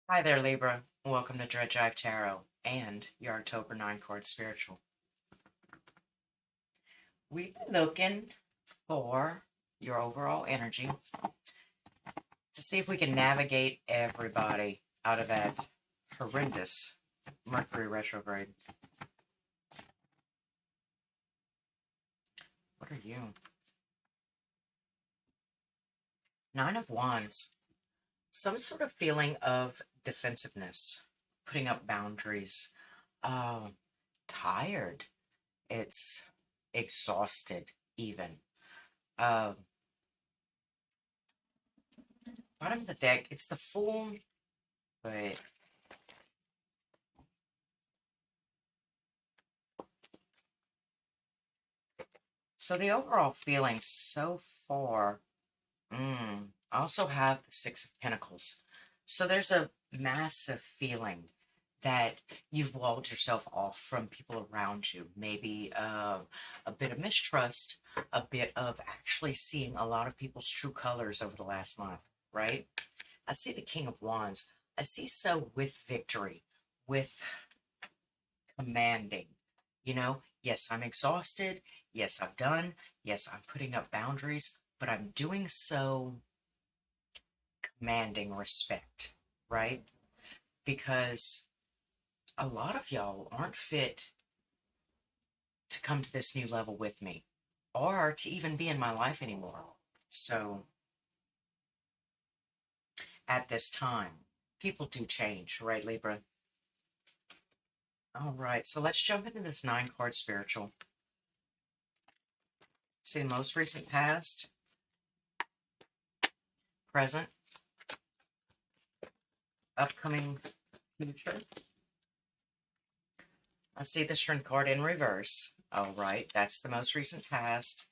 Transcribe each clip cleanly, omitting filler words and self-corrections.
Hi there, Libra. Welcome to Jive Tarot and your October 9 card spiritual. We've been looking for your overall energy to see if we can navigate everybody out of that horrendous Mercury retrograde. What are you? Nine of Wands. Some sort of feeling of defensiveness, putting up boundaries, uh, tired. It's exhausted, even. Uh, Bottom of the deck, it's the Fool, but so the overall feeling so far, I also have the Six of Pentacles. So there's a massive feeling that you've walled yourself off from people around you. Maybe a bit of mistrust, a bit of actually seeing a lot of people's true colors over the last month, right? I see the King of Wands. I see so with victory, with commanding. Yes, I'm exhausted. Yes, I've done. Yes, I'm putting up boundaries, but I'm doing so commanding respect, right? Because a lot of y'all aren't fit to come to this new level with me or to even be in my life anymore. So at this time, people do change, right, Libra? All right, so let's jump into this 9 card spiritual. See the most recent past, present, upcoming future. I see the Strength card in reverse. All right, that's the most recent past.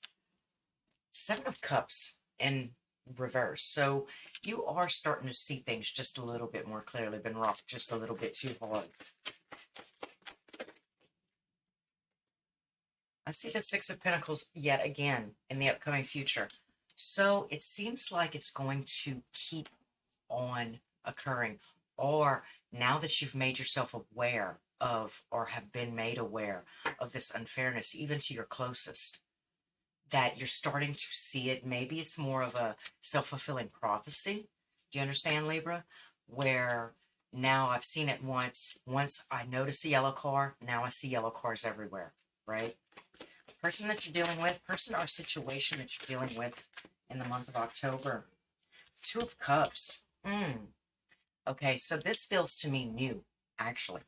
Seven of Cups in reverse. So you are starting to see things just a little bit more clearly. Been rocked just a little bit too hard. I see the Six of Pentacles yet again in the upcoming future. So it seems like it's going to keep on occurring. Or now that you've made yourself aware of, or have been made aware of this unfairness, even to your closest, that you're starting to see it. Maybe it's more of a self-fulfilling prophecy. Do you understand, Libra? Where now I've seen it once. Once I notice a yellow car, now I see yellow cars everywhere, right? Person that you're dealing with, person or situation that you're dealing with in the month of October. Two of Cups. Okay, so this feels to me new, actually.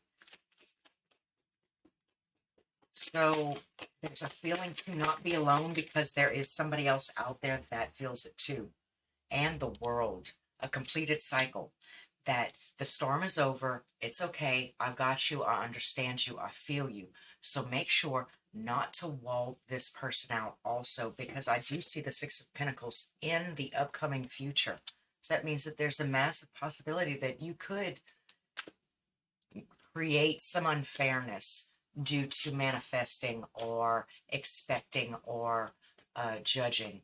So there's a feeling to not be alone because there is somebody else out there that feels it too. And the world, a completed cycle, that the storm is over. It's okay. I got you. I understand you. I feel you. So make sure not to wall this person out also, because I do see the Six of Pentacles in the upcoming future. So that means that there's a massive possibility that you could create some unfairness due to manifesting or expecting or judging,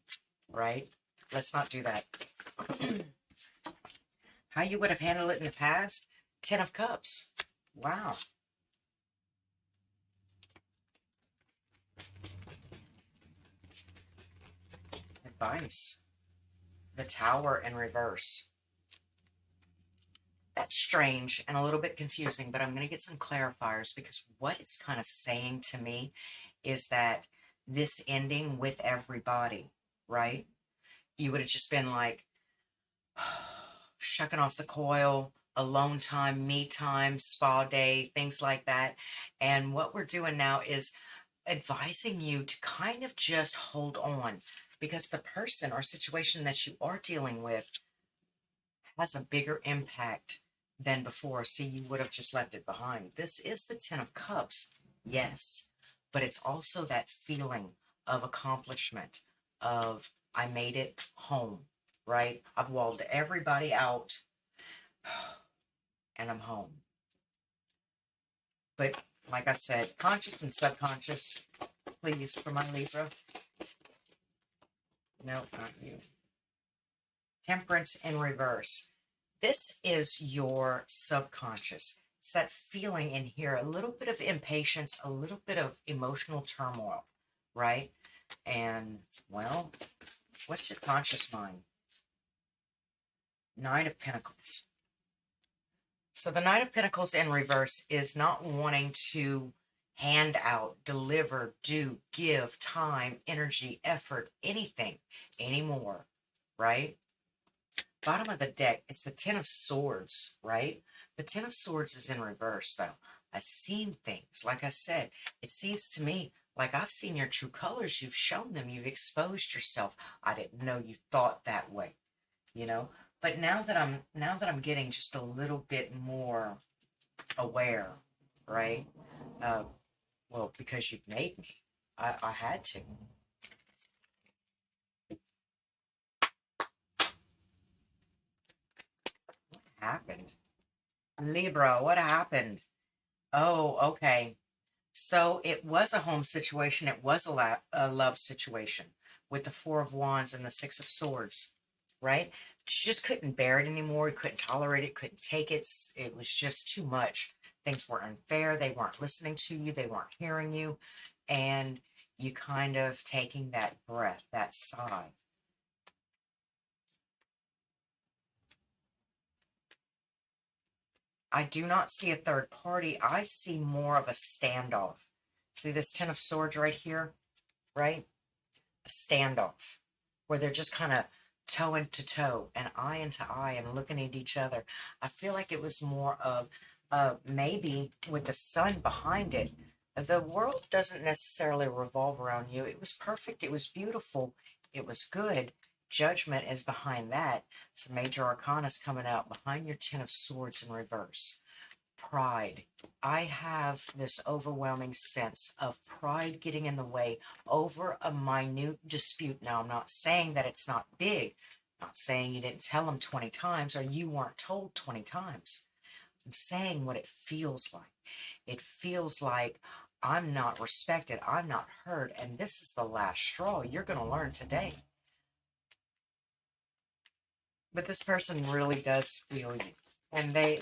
right? Let's not do that. How you would have handled it in the past? 10 of Cups. Wow. Advice. The Tower in reverse. That's strange and a little bit confusing, but I'm going to get some clarifiers because what it's kind of saying to me is that this ending with everybody, right? You would have just been like, shucking off the coil, alone time, me time, spa day, things like that. And what we're doing now is advising you to kind of just hold on, because the person or situation that you are dealing with has a bigger impact than before. See, you would have just left it behind. This is the Ten of Cups, yes, but it's also that feeling of accomplishment, of I made it home, right? I've walled everybody out and I'm home. But like I said, conscious and subconscious, please, for my Libra. No, not you. Temperance in reverse. This is your subconscious. It's that feeling in here, a little bit of impatience, a little bit of emotional turmoil, right? And, well, what's your conscious mind? Nine of Pentacles. So the Knight of Pentacles in reverse is not wanting to hand out, deliver, do, give time, energy, effort, anything anymore, right? Bottom of the deck, it's the Ten of Swords, right? The Ten of Swords is in reverse, though. I've seen things. Like I said, it seems to me like I've seen your true colors. You've shown them. You've exposed yourself. I didn't know you thought that way, you know? But now that I'm getting just a little bit more aware, right? Uh, well, because you've made me. I had to. What happened? Libra, what happened? Oh, okay. So it was a home situation. It was a love situation with the Four of Wands and the Six of Swords, right? She just couldn't bear it anymore. Couldn't tolerate it. Couldn't take it. It was just too much. Things were unfair. They weren't listening to you. They weren't hearing you. And you kind of taking that breath, that sigh. I do not see a third party. I see more of a standoff. See this Ten of Swords right here, right? A standoff where they're just kind of toe into toe and eye into eye and looking at each other. I feel like it was more of maybe with the sun behind it. The world doesn't necessarily revolve around you. It was perfect. It was beautiful. It was good. Judgment is behind that. Some major arcana is coming out behind your Ten of Swords in reverse. Pride. I have this overwhelming sense of pride getting in the way over a minute dispute. Now, I'm not saying that it's not big. I'm not saying you didn't tell them 20 times or you weren't told 20 times. I'm saying what it feels like. It feels like I'm not respected. I'm not heard. And this is the last straw. You're going to learn today. But this person really does feel you. And they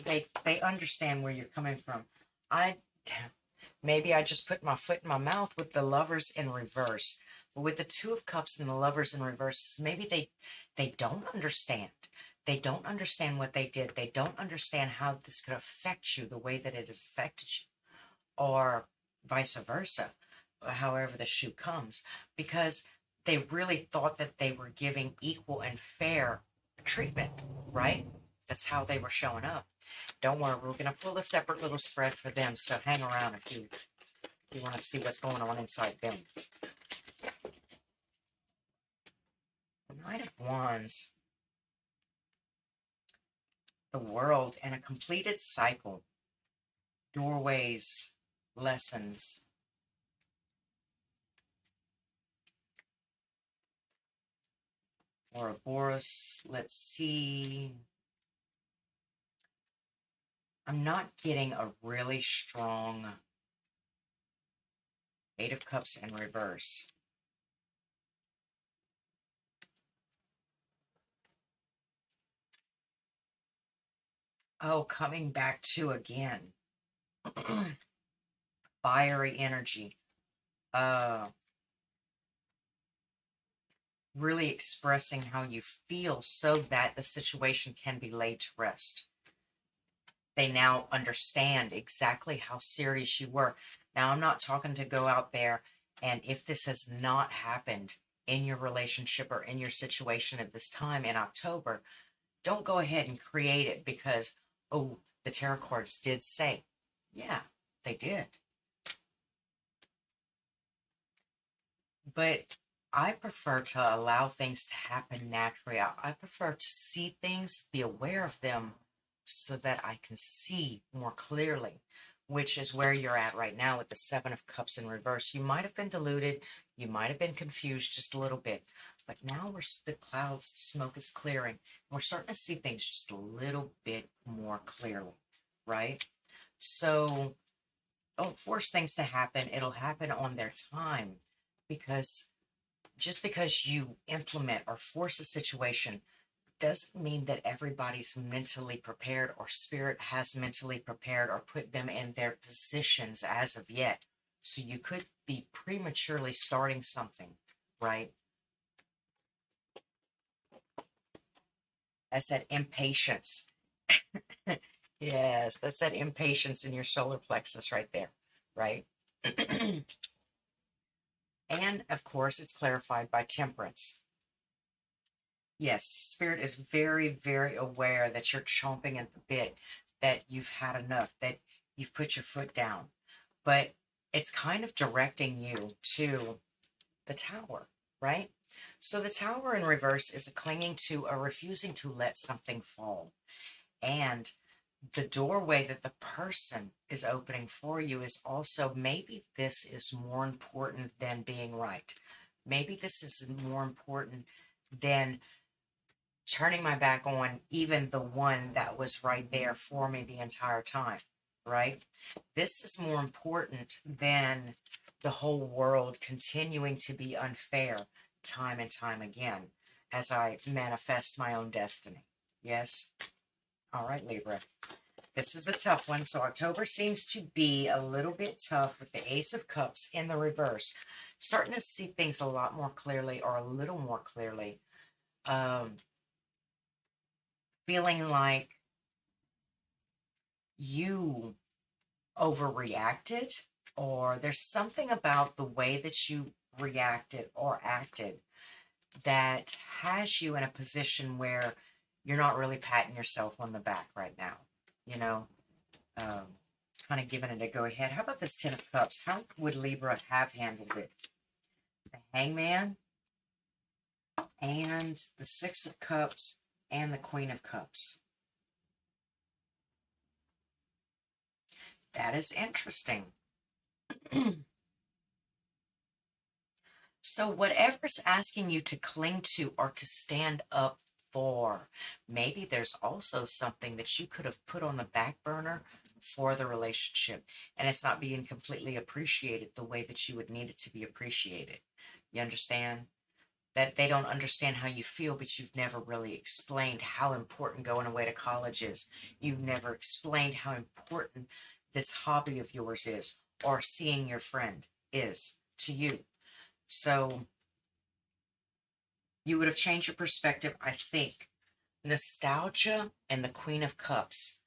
understand where you're coming from. Maybe I just put my foot in my mouth with the Lovers in reverse. But with the Two of Cups and the Lovers in reverse, maybe they don't understand. They don't understand what they did. They don't understand how this could affect you the way that it has affected you. Or vice versa, however the shoe comes. Because they really thought that they were giving equal and fair treatment, right? That's how they were showing up. Don't worry, we're going to pull a separate little spread for them, so hang around if you want to see what's going on inside them. The Knight of Wands. The world and a completed cycle. Doorways, lessons. Ouroboros, let's see. I'm not getting a really strong Eight of Cups in reverse. Oh, coming back to again. Fiery energy. Really expressing how you feel so that the situation can be laid to rest. They now understand exactly how serious you were. Now, I'm not talking to go out there and if this has not happened in your relationship or in your situation at this time in October, don't go ahead and create it because, oh, the tarot cards did say. Yeah, they did. But I prefer to allow things to happen naturally. I prefer to see things, be aware of them, so that I can see more clearly, which is where you're at right now with the Seven of Cups in reverse. You might have been deluded. You might have been confused just a little bit. But now the clouds, the smoke is clearing. And we're starting to see things just a little bit more clearly, right? So don't force things to happen. It'll happen on their time. Because just because you implement or force a situation doesn't mean that everybody's mentally prepared or spirit has mentally prepared or put them in their positions as of yet. So you could be prematurely starting something, right? That's that impatience. Yes, that's that impatience in your solar plexus right there, right? And of course, it's clarified by temperance. Yes, spirit is very, very aware that you're chomping at the bit, that you've had enough, that you've put your foot down. But it's kind of directing you to the tower, right? So the tower in reverse is a clinging to, a refusing to let something fall. And the doorway that the person is opening for you is also, maybe this is more important than being right. Maybe this is more important than turning my back on even the one that was right there for me the entire time, right? This is more important than the whole world continuing to be unfair time and time again as I manifest my own destiny. Yes? All right, Libra. This is a tough one. So October seems to be a little bit tough with the Ace of Cups in the reverse. Starting to see things a lot more clearly, or a little more clearly. Feeling like you overreacted, or there's something about the way that you reacted or acted that has you in a position where you're not really patting yourself on the back right now, you know, kind of giving it a go ahead. How about this Ten of Cups? How would Libra have handled it? The Hangman and the Six of Cups and the Queen of Cups. That is interesting. So whatever's asking you to cling to or to stand up for, maybe there's also something that you could have put on the back burner for the relationship, and it's not being completely appreciated the way that you would need it to be appreciated. You understand? That they don't understand how you feel, but you've never really explained how important going away to college is. You've never explained how important this hobby of yours is, or seeing your friend is to you. So you would have changed your perspective, I think. Nostalgia and the Queen of Cups.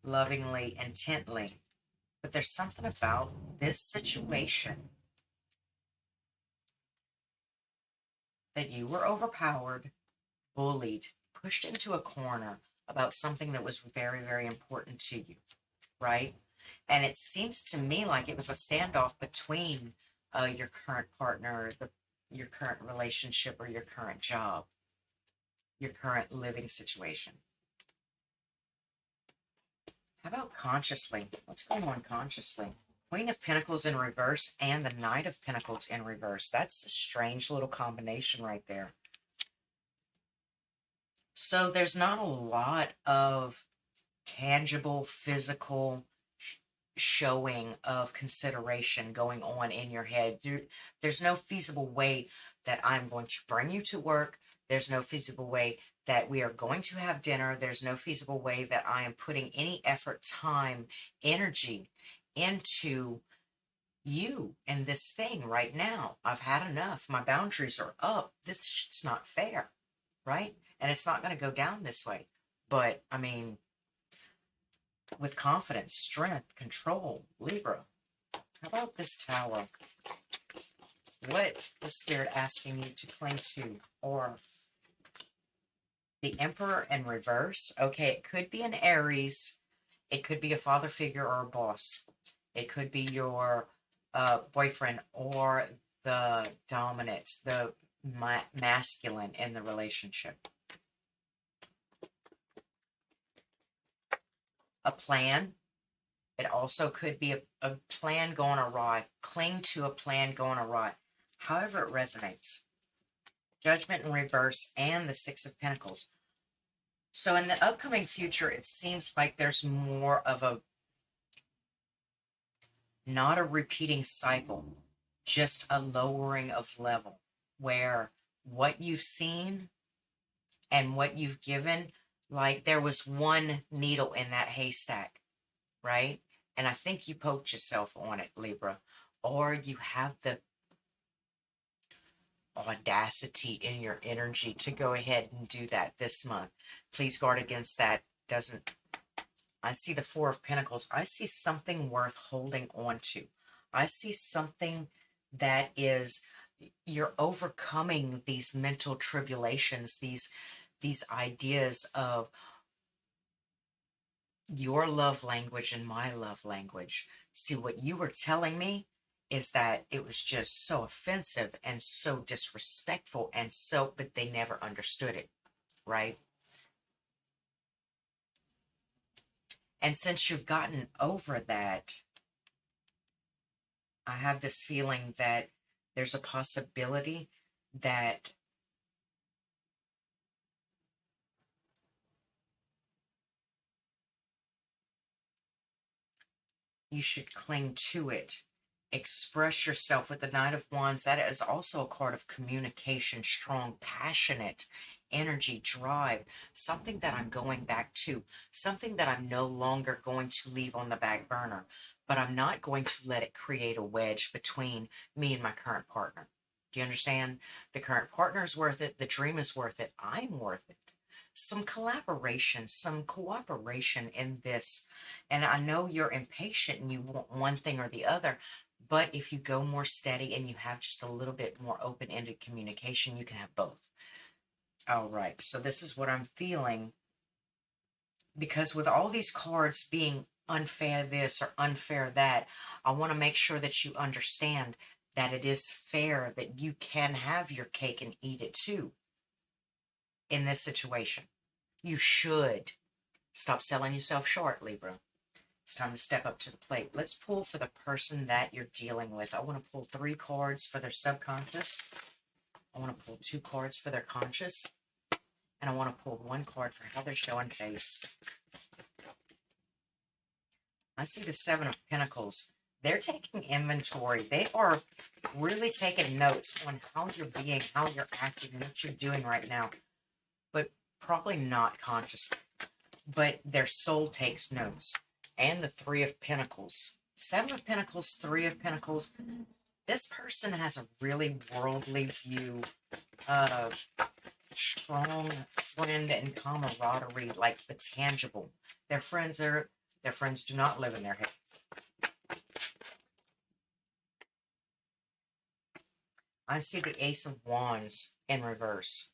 Lovingly, intently. But there's something about this situation that you were overpowered, bullied, pushed into a corner about something that was very, very important to you, right? And it seems to me like it was a standoff between your current partner, your current relationship, or your current job, your current living situation. How about consciously? What's going on consciously? Queen of Pentacles in reverse and the Knight of Pentacles in reverse. That's a strange little combination right there. So there's not a lot of tangible, physical showing of consideration going on in your head. There's no feasible way that I'm going to bring you to work. There's no feasible way that we are going to have dinner. There's no feasible way that I am putting any effort, time, energy into you and this thing right now. I've had enough. My boundaries are up. This is not fair, right? And it's not going to go down this way. But, I mean, with confidence, strength, control, Libra. How about this Tower? What is Spirit asking you to cling to? Or the Emperor in reverse. Okay, it could be an Aries. It could be a father figure or a boss. It could be your boyfriend or the dominant, the masculine in the relationship. A plan. It also could be a plan going awry. Cling to a plan going awry. However it resonates. Judgment in reverse and the Six of Pentacles. So in the upcoming future, it seems like there's more of a, not a repeating cycle, just a lowering of level, where what you've seen And what you've given, like there was one needle in that haystack, right? And I think you poked yourself on it, Libra. Or you have the audacity in your energy to go ahead and do that this month. Please guard against that. Doesn't, I see the Four of Pentacles. I see something worth holding on to. I see something that is, you're overcoming these mental tribulations, these ideas of your love language and my love language. See, what you were telling me is that it was just so offensive and so disrespectful and so, but they never understood it, right? And since you've gotten over that, I have this feeling that there's a possibility that you should cling to it. Express yourself with the Knight of Wands. That is also a card of communication, strong, passionate energy, drive, something that I'm going back to, something that I'm no longer going to leave on the back burner, but I'm not going to let it create a wedge between me and my current partner. Do you understand? The current partner is worth it. The dream is worth it. I'm worth it. Some collaboration, some cooperation in this. And I know you're impatient and you want one thing or the other, but if you go more steady and you have just a little bit more open-ended communication, you can have both. All right, so this is what I'm feeling. Because with all these cards being unfair this or unfair that, I want to make sure that you understand that it is fair that you can have your cake and eat it too in this situation. You should stop selling yourself short, Libra. It's time to step up to the plate. Let's pull for the person that you're dealing with. I want to pull 3 cards for their subconscious. I want to pull 2 cards for their conscious. And I want to pull 1 card for how they're showing face. I see the 7 of Pentacles. They're taking inventory. They are really taking notes on how you're being, how you're acting, what you're doing right now. But probably not consciously. But their soul takes notes. And the 3 of Pentacles. 7 of Pentacles, 3 of Pentacles. This person has a really worldly view, strong friend and camaraderie, like the tangible. Their friends do not live in their head. I see the Ace of Wands in reverse.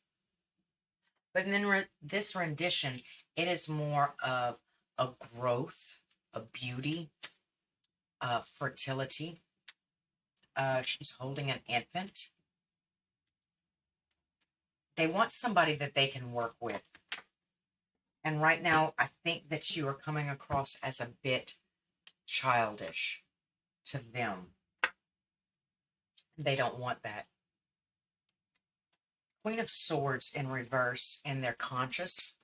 But in this rendition, it is more of a growth, a beauty, fertility. She's holding an infant. They want somebody that they can work with. And right now, I think that you are coming across as a bit childish to them. They don't want that. Queen of Swords in reverse in their conscious.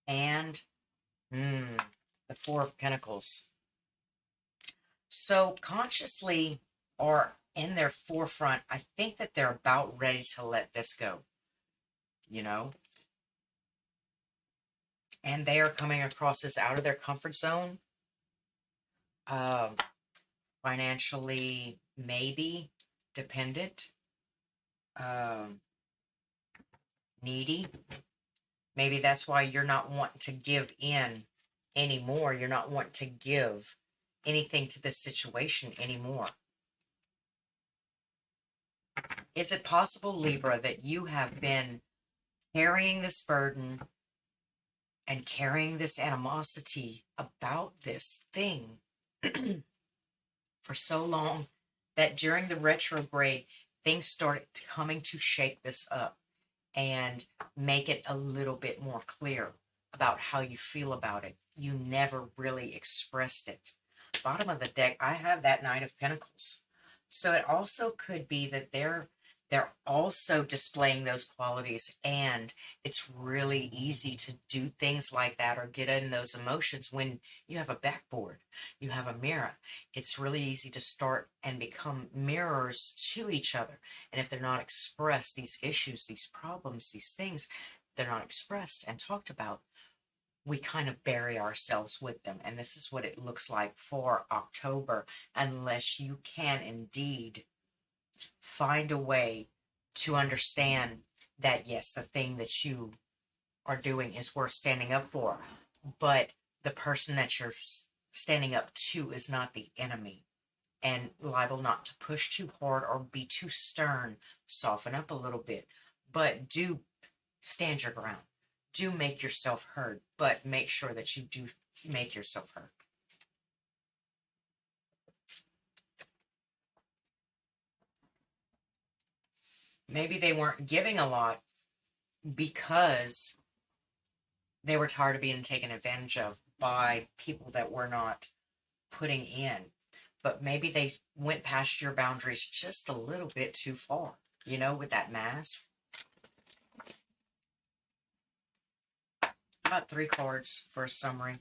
And the 4 of Pentacles. So consciously or in their forefront, I think that they're about ready to let this go. You know? And they are coming across as out of their comfort zone. Financially, maybe dependent. Needy. Maybe that's why you're not wanting to give in anymore. You're not wanting to give anything to this situation anymore. Is it possible, Libra, that you have been carrying this burden and carrying this animosity about this thing for so long that during the retrograde, things started coming to shake this up and make it a little bit more clear about how you feel about it? You never really expressed it. Bottom of the deck, I have that Knight of Pentacles. So it also could be that they're they're also displaying those qualities, and it's really easy to do things like that or get in those emotions when you have a backboard, you have a mirror. It's really easy to start and become mirrors to each other, and if they're not expressed, these issues, these problems, these things, they're not expressed and talked about, we kind of bury ourselves with them. And this is what it looks like for October, unless you can indeed find a way to understand that, yes, the thing that you are doing is worth standing up for, but the person that you're standing up to is not the enemy, and liable not to push too hard or be too stern. Soften up a little bit, but do stand your ground. Do make yourself heard, but make sure that you do make yourself heard. Maybe they weren't giving a lot because they were tired of being taken advantage of by people that were not putting in. But maybe they went past your boundaries just a little bit too far, you know, with that mask. About 3 cards for a summary.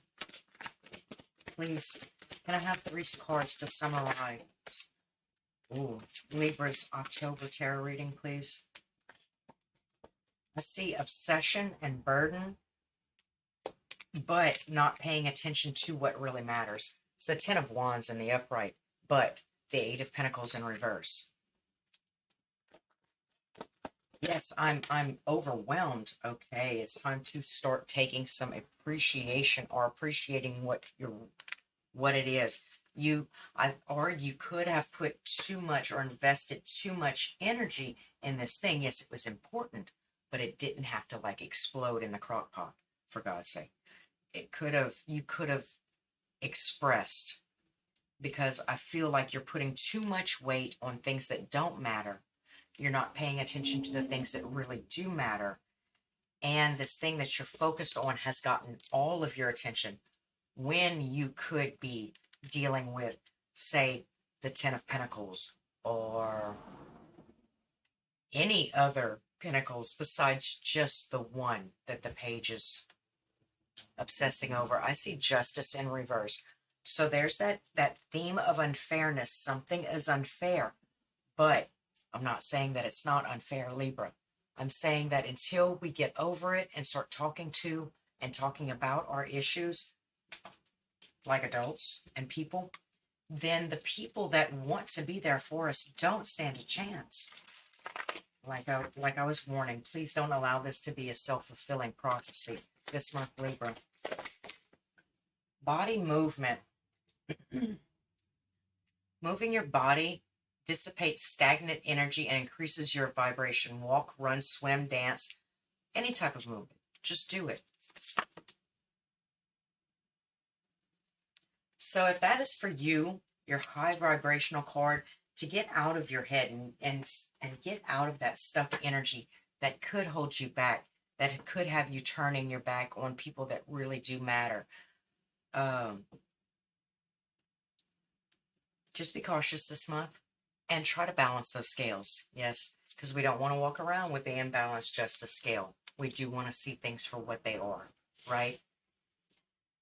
Please, can I have 3 cards to summarize? Ooh, Libra's October tarot reading, please. I see obsession and burden, but not paying attention to what really matters. It's the 10 of Wands in the upright, but the 8 of Pentacles in reverse. Yes, I'm overwhelmed. Okay, it's time to start taking some appreciation or appreciating what it is. Or you could have put too much or invested too much energy in this thing. Yes, it was important, but it didn't have to like explode in the crock pot, for God's sake. You could have expressed, because I feel like you're putting too much weight on things that don't matter. You're not paying attention to the things that really do matter. And this thing that you're focused on has gotten all of your attention when you could be dealing with, say, the 10 of Pentacles or any other Pentacles besides just the one that the page is obsessing over. I see Justice in reverse. So there's that theme of unfairness. Something is unfair, but I'm not saying that it's not unfair, Libra. I'm saying that until we get over it and start talking to and talking about our issues like adults and people, then the people that want to be there for us don't stand a chance. Like I was warning, please don't allow this to be a self-fulfilling prophecy this month, Libra. Body movement. Moving your body dissipates stagnant energy and increases your vibration. Walk, run, swim, dance, any type of movement. Just do it. So if that is for you, your high vibrational card, to get out of your head and get out of that stuck energy that could hold you back, that could have you turning your back on people that really do matter. Just be cautious this month and try to balance those scales. Yes, because we don't want to walk around with the imbalanced justice scale. We do want to see things for what they are, right?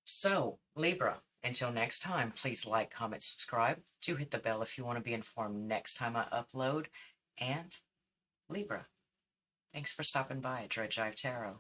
So, Libra, until next time, please like, comment, subscribe. Do hit the bell if you want to be informed next time I upload. And Libra, thanks for stopping by at Jive Tarot.